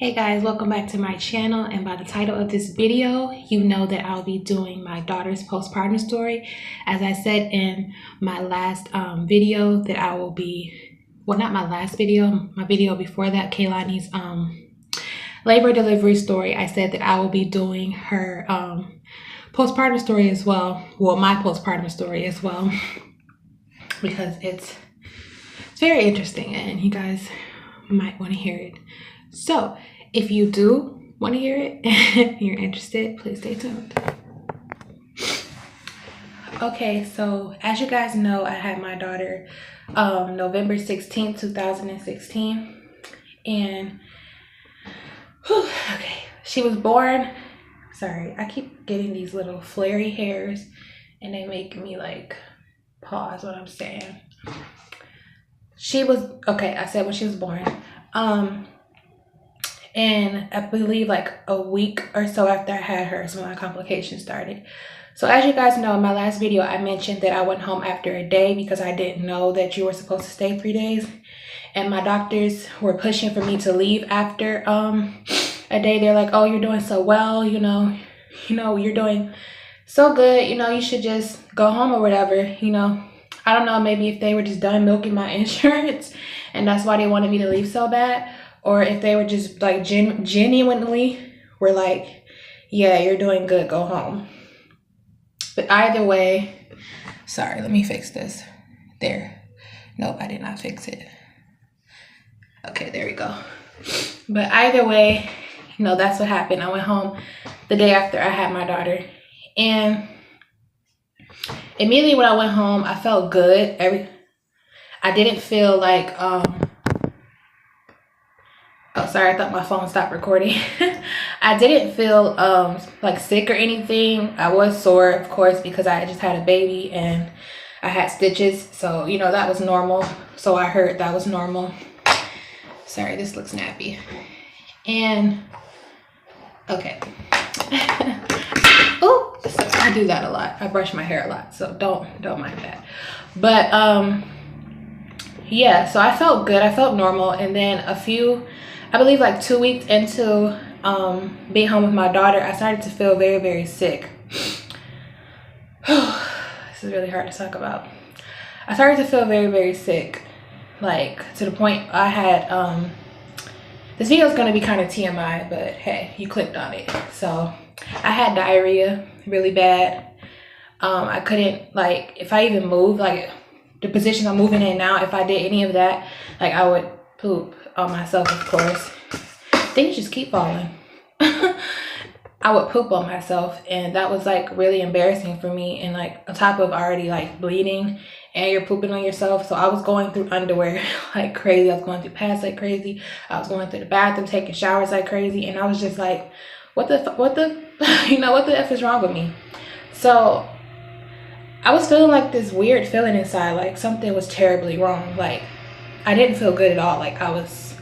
Hey guys, welcome back to my channel, and by the title of this video you know that I'll be doing my daughter's postpartum story. As I said in my last video that I will be, well, not my last video, my video before that, Kaylani's labor delivery story, I said that I will be doing her postpartum story as well, well, my postpartum story as well, because it's very interesting and you guys might want to hear it. So if you do want to hear it, if you're interested, please stay tuned. Okay, so as you guys know, I had my daughter November 16th, 2016. And okay, she was born, sorry, I keep getting these little flary hairs and they make me like pause what I'm saying. She was, okay, I said when she was born. And I believe like a week or so after I had her is when my complications started. So as you guys know, in my last video, I mentioned that I went home after a day because I didn't know that you were supposed to stay 3 days. And my doctors were pushing for me to leave after a day. They're like, oh, you're doing so well, you know, you're doing so good, you should just go home or whatever, I don't know, maybe if they were just done milking my insurance and that's why they wanted me to leave so bad. Or if they were just like genuinely were like, yeah, you're doing good, go home. But either way, sorry, let me fix this. There. Nope, I did not fix it. Okay, there we go. But either way, that's what happened. I went home the day after I had my daughter. And immediately when I went home, I felt good. I didn't feel like, oh, sorry, I thought my phone stopped recording. I didn't feel like sick or anything. I was sore, of course, because I just had a baby and I had stitches. So, that was normal. So I heard that was normal. Sorry, this looks nappy. And, okay. Oh, so I do that a lot. I brush my hair a lot, so don't mind that. But, yeah, so I felt good. I felt normal. And then I believe like 2 weeks into being home with my daughter, I started to feel very, very sick. This is really hard to talk about. I started to feel very, very sick, like to the point I had, this video is going to be kind of TMI, but hey, you clicked on it. So I had diarrhea really bad. I couldn't, like, if I even moved, like the position I'm moving in now, if I did any of that, like I would poop on myself, of course. Things just keep falling. I would poop on myself, and that was like really embarrassing for me. And like on top of already like bleeding and you're pooping on yourself, so I was going through underwear like crazy. I was going through pads like crazy. I was going through the bathroom, taking showers like crazy, and I was just like, what the what the F is wrong with me? So I was feeling like this weird feeling inside, like something was terribly wrong. Like I didn't feel good at all. Like I was,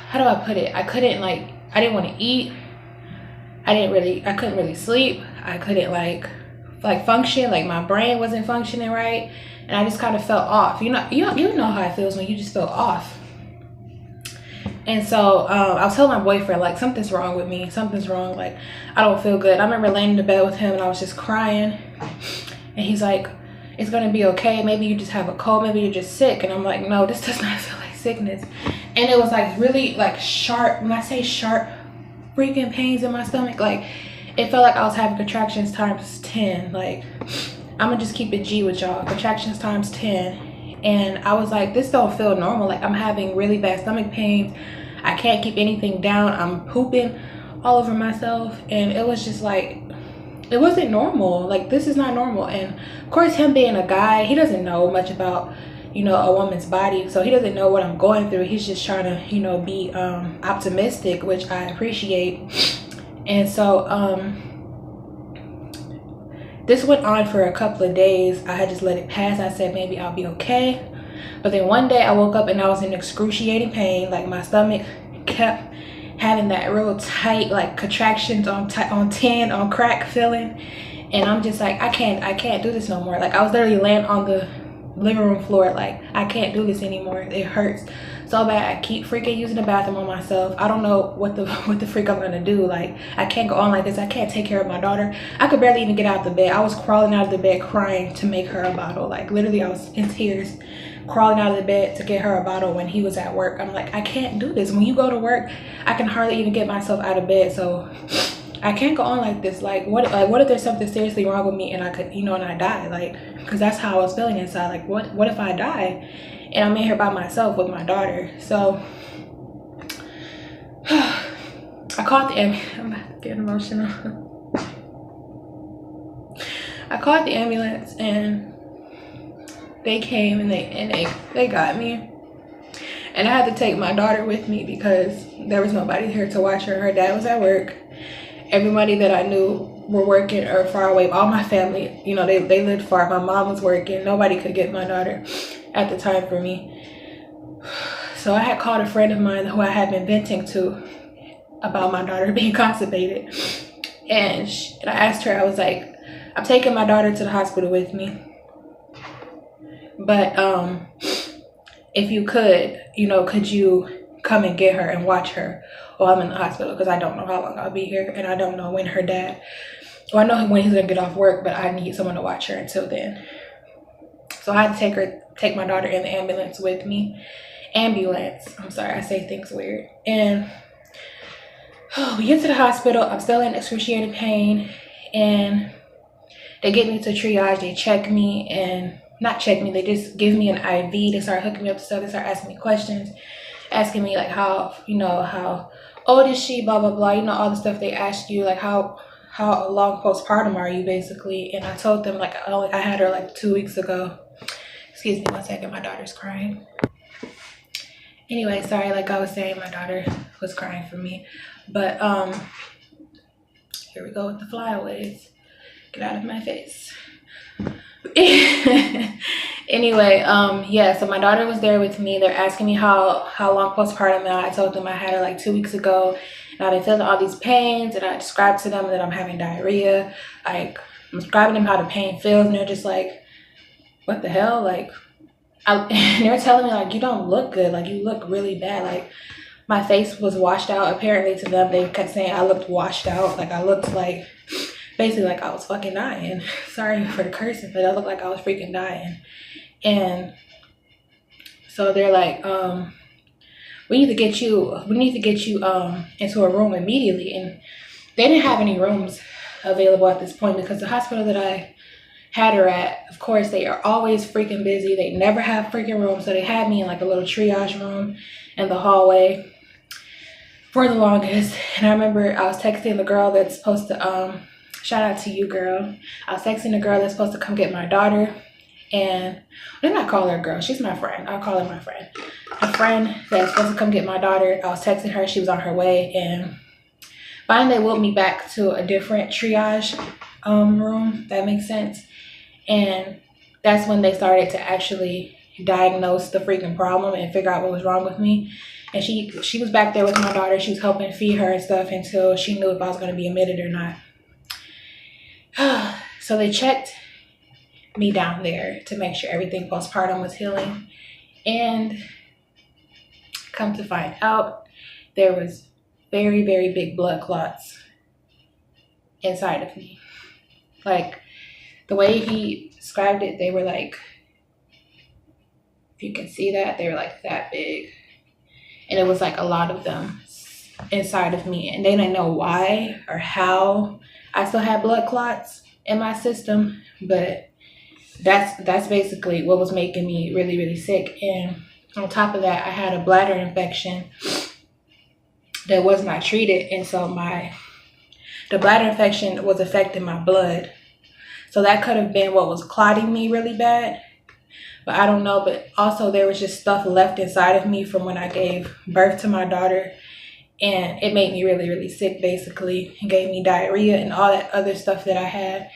how do I put it? I couldn't, like, I didn't want to eat. I couldn't really sleep. I couldn't like function. Like my brain wasn't functioning right. And I just kind of felt off. You know how it feels when you just feel off. And so I was telling my boyfriend, like, something's wrong with me. Something's wrong. Like, I don't feel good. I remember laying in the bed with him and I was just crying. And he's like, it's going to be okay. Maybe you just have a cold. Maybe you're just sick. And I'm like, no, this does not feel like sickness. And it was like really like sharp. When I say sharp freaking pains in my stomach, like it felt like I was having contractions times 10. Like, I'm going to just keep it G with y'all. Contractions times 10. And I was like, this don't feel normal. Like I'm having really bad stomach pains. I can't keep anything down. I'm pooping all over myself. And it was just like, it wasn't normal. Like, this is not normal. And of course, him being a guy, he doesn't know much about, a woman's body. So he doesn't know what I'm going through. He's just trying to, be optimistic, which I appreciate. And so this went on for a couple of days. I had just let it pass. I said, maybe I'll be okay. But then one day I woke up and I was in excruciating pain. Like my stomach kept having that real tight, like contractions on 10 on crack feeling. And I'm just like, I can't do this no more. Like I was literally laying on the living room floor, like I can't do this anymore. It hurts so bad. I keep freaking using the bathroom on myself. I don't know what the freak I'm gonna do. Like, I can't go on like this. I can't take care of my daughter. I could barely even get out of the bed. I was crawling out of the bed crying to make her a bottle. Like, literally, I was in tears crawling out of the bed to get her a bottle when he was at work. I'm like, I can't do this. When you go to work, I can hardly even get myself out of bed. So I can't go on like this. Like what if there's something seriously wrong with me and I could, you know, and I die? Like, because that's how I was feeling inside. Like, what if I die and I'm in here by myself with my daughter? So I called the ambulance. I'm about to get emotional. I called the ambulance and they came and they got me. And I had to take my daughter with me because there was nobody here to watch her. Her dad was at work. Everybody that I knew were working or far away. All my family, you know, they lived far. My mom was working. Nobody could get my daughter at the time for me. So I had called a friend of mine who I had been venting to about my daughter being constipated. And I asked her, I was like, I'm taking my daughter to the hospital with me. But if you could, you know, could you come and get her and watch her while I'm in the hospital? Because I don't know how long I'll be here, and I don't know when her dad, well, I know when he's gonna get off work, but I need someone to watch her until then. So I had to take my daughter in the ambulance with me. I'm sorry, I say things weird. And we get to the hospital. I'm still in excruciating pain, and they get me to triage. They check me, and not check me, they just give me an IV. They start hooking me up to stuff. They start asking me questions, asking me like how old is she, blah blah blah, you know, all the stuff they ask you, like how long postpartum are you, basically. And I told them like I had her like 2 weeks ago. Excuse me 1 second, my daughter's crying. Anyway, sorry, like I was saying, my daughter was crying for me. But here we go with the flyaways. Get out of my face. Anyway, yeah, so my daughter was there with me. They're asking me how long postpartum. And I told them I had her like 2 weeks ago, and I've been feeling all these pains, and I described to them that I'm having diarrhea. Like, I'm describing them how the pain feels, and they're just like, what the hell? Like, and they're telling me like, you don't look good, like you look really bad. Like, my face was washed out. Apparently to them, they kept saying I looked washed out. Like, I looked like, basically like I was fucking dying. Sorry for the cursing, but I looked like I was freaking dying. And so they're like, we need to get you into a room immediately. And they didn't have any rooms available at this point because the hospital that I had her at, of course, they are always freaking busy. They never have freaking rooms. So they had me in like a little triage room in the hallway for the longest. And I remember I was texting the girl that's supposed to, shout out to you, girl. I was texting the girl that's supposed to come get my daughter. And then I call her a girl. She's my friend. I'll call her my friend. A friend that's supposed to come get my daughter. I was texting her. She was on her way. And finally, they wheeled me back to a different triage room. That makes sense. And that's when they started to actually diagnose the freaking problem and figure out what was wrong with me. And she was back there with my daughter. She was helping feed her and stuff until she knew if I was going to be admitted or not. So they checked me down there to make sure everything postpartum was healing. And come to find out, there was very, very big blood clots inside of me. Like, the way he described it, they were like, if you can see that, they were like that big. And it was like a lot of them inside of me. And they didn't know why or how I still had blood clots in my system. But that's basically what was making me really, really sick. And on top of that, I had a bladder infection that was not treated. And so the bladder infection was affecting my blood. So that could have been what was clotting me really bad. But I don't know. But also there was just stuff left inside of me from when I gave birth to my daughter. And it made me really, really sick, basically. It gave me diarrhea and all that other stuff that I had.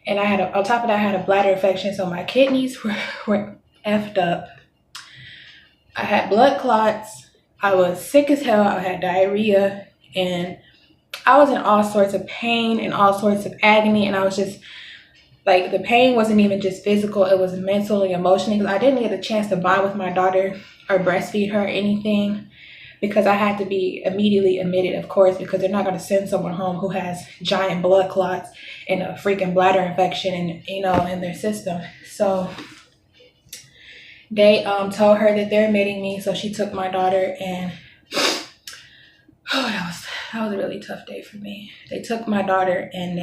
And on top of that, I had a bladder infection. So my kidneys were effed up. I had blood clots. I was sick as hell. I had diarrhea. And I was in all sorts of pain and all sorts of agony. And I was just Like the pain wasn't even just physical, it was mental and emotional, because I didn't get a chance to bond with my daughter or breastfeed her or anything, because I had to be immediately admitted, of course, because they're not going to send someone home who has giant blood clots and a freaking bladder infection and, you know, in their system. So they told her that they're admitting me. So she took my daughter, and that was a really tough day for me. They took my daughter, and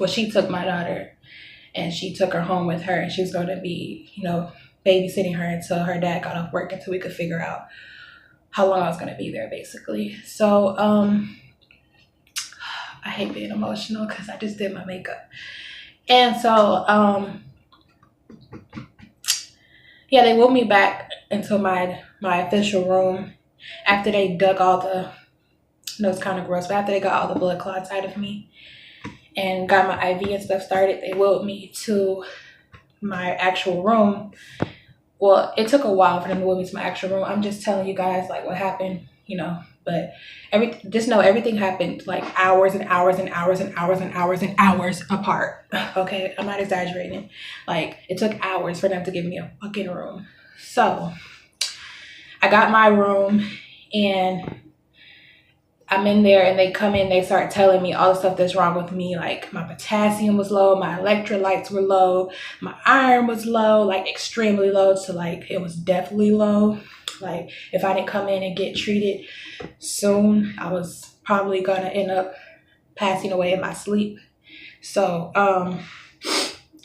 she took my daughter and she took her home with her, and she was going to be, you know, babysitting her until her dad got off work, until we could figure out how long I was going to be there, basically. So I hate being emotional because I just did my makeup. And so yeah, they moved me back into my official room after they dug all the, you know, it's kind of gross, but after they got all the blood clots out of me and got my IV and stuff started, they wheeled me to my actual room. Well, it took a while for them to wheel me to my actual room. I'm just telling you guys like what happened, you know, but just know everything happened like hours and hours and hours and hours and hours and hours apart. Okay, I'm not exaggerating. Like it took hours for them to give me a fucking room. So I got my room, and I'm in there, and they come in, they start telling me all the stuff that's wrong with me. Like my potassium was low, my electrolytes were low, my iron was low, like extremely low, to like it was definitely low. Like if I didn't come in and get treated soon, I was probably gonna end up passing away in my sleep. So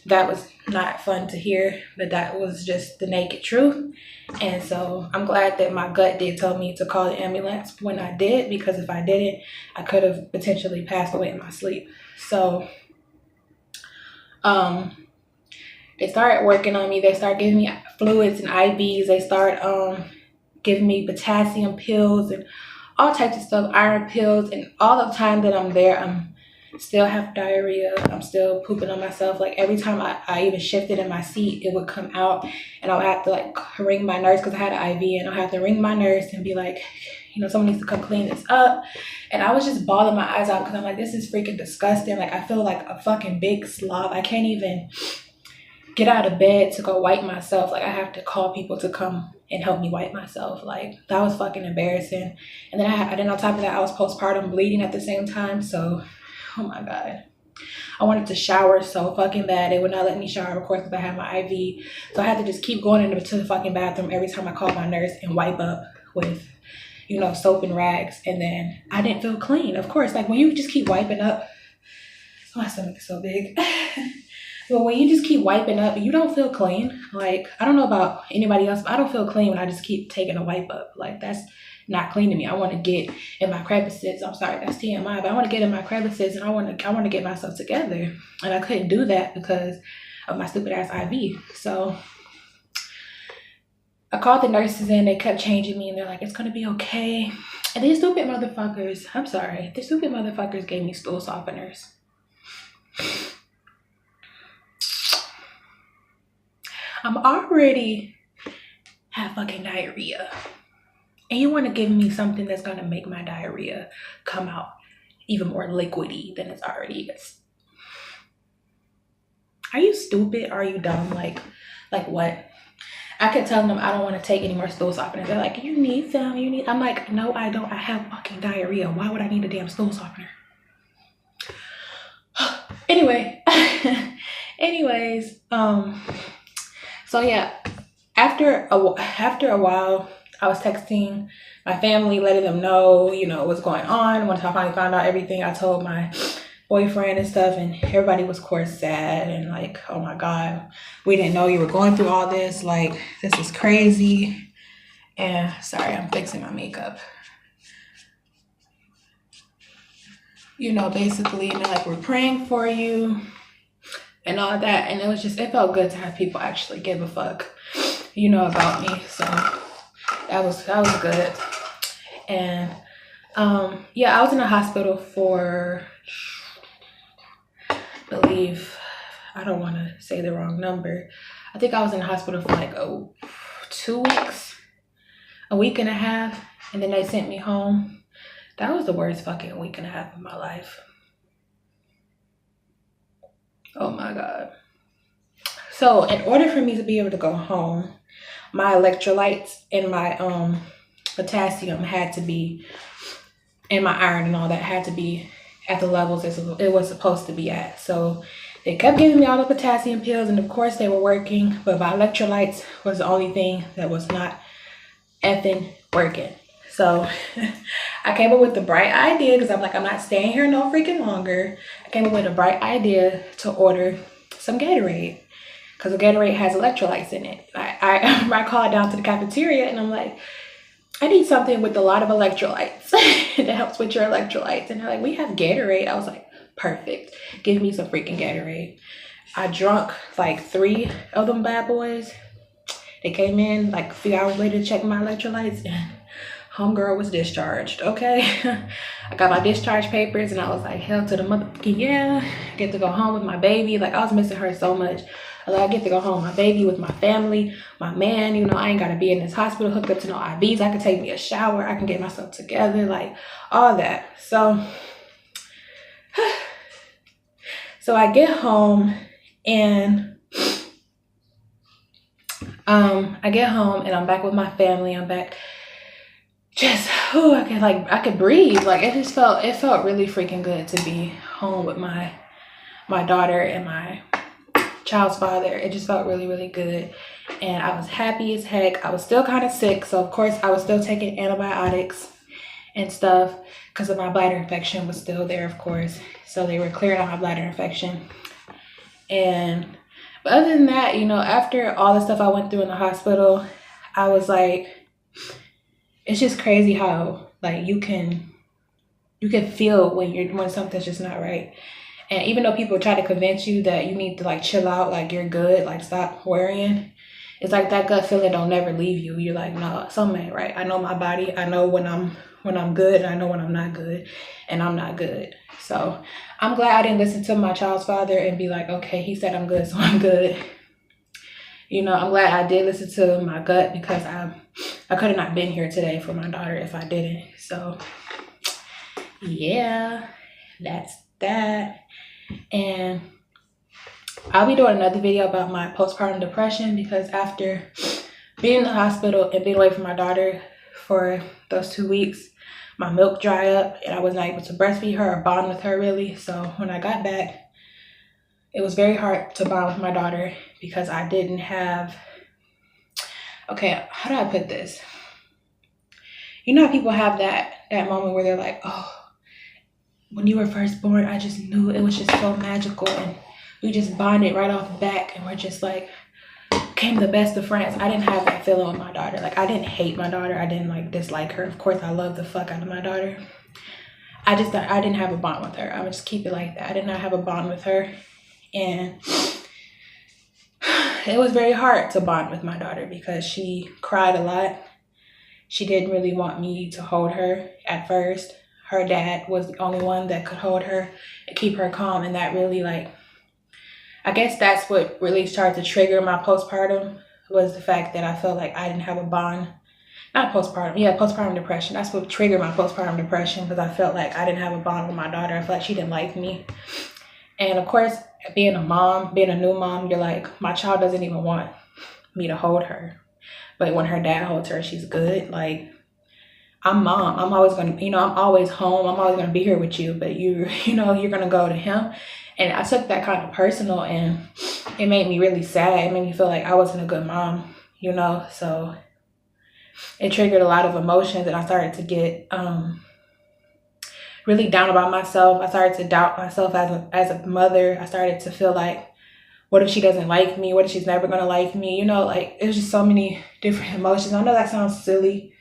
that was not fun to hear, but that was just the naked truth. And so I'm glad that my gut did tell me to call the ambulance when I did, because if I didn't, I could have potentially passed away in my sleep. So they started working on me. They started giving me fluids and IVs. They started giving me potassium pills and all types of stuff, iron pills. And all the time that I'm there, I'm still have diarrhea. I'm still pooping on myself. Like every time I even shifted in my seat, it would come out, and I would have to like ring my nurse, because I had an IV, and I'll have to ring my nurse and be like, you know, someone needs to come clean this up. And I was just bawling my eyes out, because I'm like, this is freaking disgusting. Like I feel like a fucking big slob. I can't even get out of bed to go wipe myself. Like I have to call people to come and help me wipe myself. Like that was fucking embarrassing. And then on top of that, I was postpartum bleeding at the same time. So oh my God, I wanted to shower so fucking bad. They would not let me shower, of course, because I had my IV. So I had to just keep going to the fucking bathroom every time I called my nurse and wipe up with, you know, soap and rags. And then I didn't feel clean, of course. Like when you just keep wiping up, oh, my stomach is so big. But when you just keep wiping up, you don't feel clean. Like, I don't know about anybody else, but I don't feel clean when I just keep taking a wipe up. Like that's not clean to me. I want to get in my crevices. I'm sorry, that's TMI, but I want to get in my crevices, and I want to get myself together. And I couldn't do that because of my stupid ass IV. So I called the nurses in. They kept changing me, and they're like, it's gonna be okay. And these stupid motherfuckers, I'm sorry, the stupid motherfuckers gave me stool softeners. I'm already have fucking diarrhea, and you want to give me something that's going to make my diarrhea come out even more liquidy than it's already is. Are you stupid? Are you dumb? Like what? I kept telling them I don't want to take any more stool softeners. They're like, you need some, I'm like, no, I don't. I have fucking diarrhea. Why would I need a damn stool softener? Anyways, so yeah, after a while, I was texting my family, letting them know, you know, what's going on. Once I finally found out everything, I told my boyfriend and stuff, and everybody was, of course, sad and like, oh my God, we didn't know you were going through all this. Like, this is crazy. And sorry, I'm fixing my makeup. You know, basically, you know, like, we're praying for you and all that. And it felt good to have people actually give a fuck, you know, about me. So that was good. And yeah, I was in the hospital for, I believe, I don't want to say the wrong number. I think I was in the hospital for like 2 weeks, a week and a half, and then they sent me home. That was the worst fucking week and a half of my life. Oh my God. So in order for me to be able to go home, my electrolytes and my potassium had to be, and my iron and all that had to be at the levels it was supposed to be at. So they kept giving me all the potassium pills, and of course they were working, but my electrolytes was the only thing that was not effing working. So I came up with the bright idea, because I'm like, I'm not staying here no freaking longer. I came up with a bright idea to order some Gatorade, because the Gatorade has electrolytes in it. I called down to the cafeteria and I'm like, I need something with a lot of electrolytes that helps with your electrolytes. And they're like, we have Gatorade. I was like, perfect. Give me some freaking Gatorade. I drunk like 3 of them bad boys. They came in like a few hours later to check my electrolytes, and homegirl was discharged, okay? I got my discharge papers and I was like, hell to the motherfucking yeah. I get to go home with my baby. Like, I was missing her so much. I get to go home with my baby, with my family, my man. You know, I ain't got to be in this hospital hooked up to no IVs. I can take me a shower. I can get myself together, like all that. So I get home and I'm back with my family. I'm back. Just, I could breathe. Like, it felt really freaking good to be home with my daughter and my child's father. It just felt really, really good. And I was happy as heck. I was still kind of sick. So of course I was still taking antibiotics and stuff because of my bladder infection was still there, of course. So they were clearing out my bladder infection. But other than that, you know, after all the stuff I went through in the hospital, I was like, it's just crazy how like you can feel when something's just not right. And even though people try to convince you that you need to like chill out, like you're good, like stop worrying, it's like that gut feeling don't never leave you. You're like, no, something ain't right. I know my body. I know when I'm good, and I know when I'm not good, and I'm not good. So I'm glad I didn't listen to my child's father and be like, okay, he said I'm good, so I'm good. You know, I'm glad I did listen to my gut, because I could have not been here today for my daughter if I didn't. So yeah, that's that. And I'll be doing another video about my postpartum depression, because after being in the hospital and being away from my daughter for those 2 weeks, my milk dried up and I was not able to breastfeed her or bond with her really. So when I got back, it was very hard to bond with my daughter because I didn't have, okay, how do I put this? You know how people have that moment where they're like, oh, when you were first born, I just knew it was just so magical, and we just bonded right off the back, and we're just like, became the best of friends. I didn't have that feeling with my daughter. Like, I didn't hate my daughter. I didn't like dislike her. Of course, I love the fuck out of my daughter. I didn't have a bond with her. I would just keep it like that. I did not have a bond with her, and it was very hard to bond with my daughter because she cried a lot. She didn't really want me to hold her at first. Her dad was the only one that could hold her and keep her calm. And that really, like, I guess that's what really started to trigger my postpartum, was the fact that I felt like I didn't have a bond. Not postpartum, yeah, postpartum depression. That's what triggered my postpartum depression, because I felt like I didn't have a bond with my daughter. I felt like she didn't like me. And of course, being a mom, being a new mom, you're like, my child doesn't even want me to hold her. But when her dad holds her, she's good. Like, I'm mom. I'm always going to, I'm always home. I'm always going to be here with you. But you're going to go to him. And I took that kind of personal, and it made me really sad. It made me feel like I wasn't a good mom, So it triggered a lot of emotions, and I started to get really down about myself. I started to doubt myself as a mother. I started to feel like, what if she doesn't like me? What if she's never going to like me? Like, it was just so many different emotions. I know that sounds silly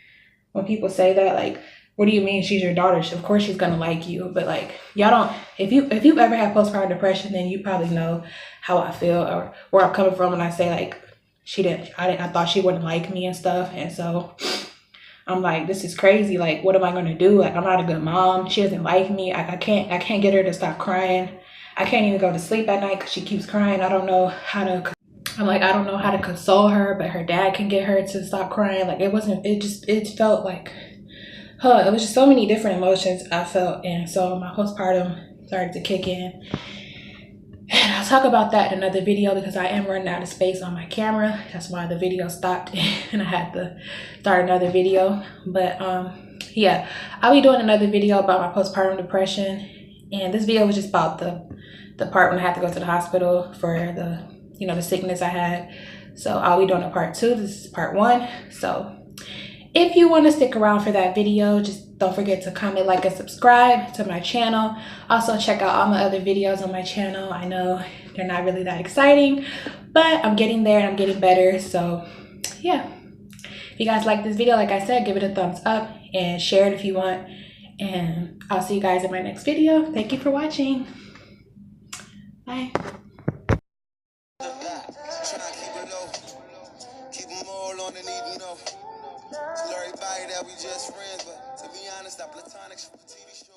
when people say that, like, what do you mean she's your daughter? Of course she's gonna like you. But like, y'all don't, if you've ever had postpartum depression, then you probably know how I feel or where I'm coming from when I say like, I thought she wouldn't like me and stuff. And so I'm like, this is crazy. Like, what am I gonna do? Like, I'm not a good mom. She doesn't like me. I can't get her to stop crying. I can't even go to sleep at night because she keeps crying. I don't know how to console her, but her dad can get her to stop crying. Like, it felt like, it was just so many different emotions I felt. And so my postpartum started to kick in. And I'll talk about that in another video because I am running out of space on my camera. That's why the video stopped and I had to start another video. But yeah, I'll be doing another video about my postpartum depression. And this video was just about the part when I had to go to the hospital for the, you know, the sickness I had. So I'll be doing a part 2. This is part 1. So if you want to stick around for that video, just don't forget to comment, like, and subscribe to my channel. Also, check out all my other videos on my channel. I know they're not really that exciting, but I'm getting there and I'm getting better. So, yeah. If you guys like this video, like I said, give it a thumbs up and share it if you want. And I'll see you guys in my next video. Thank you for watching. Bye. Tell everybody that we just friends, but to be honest, I'm platonic for TV show.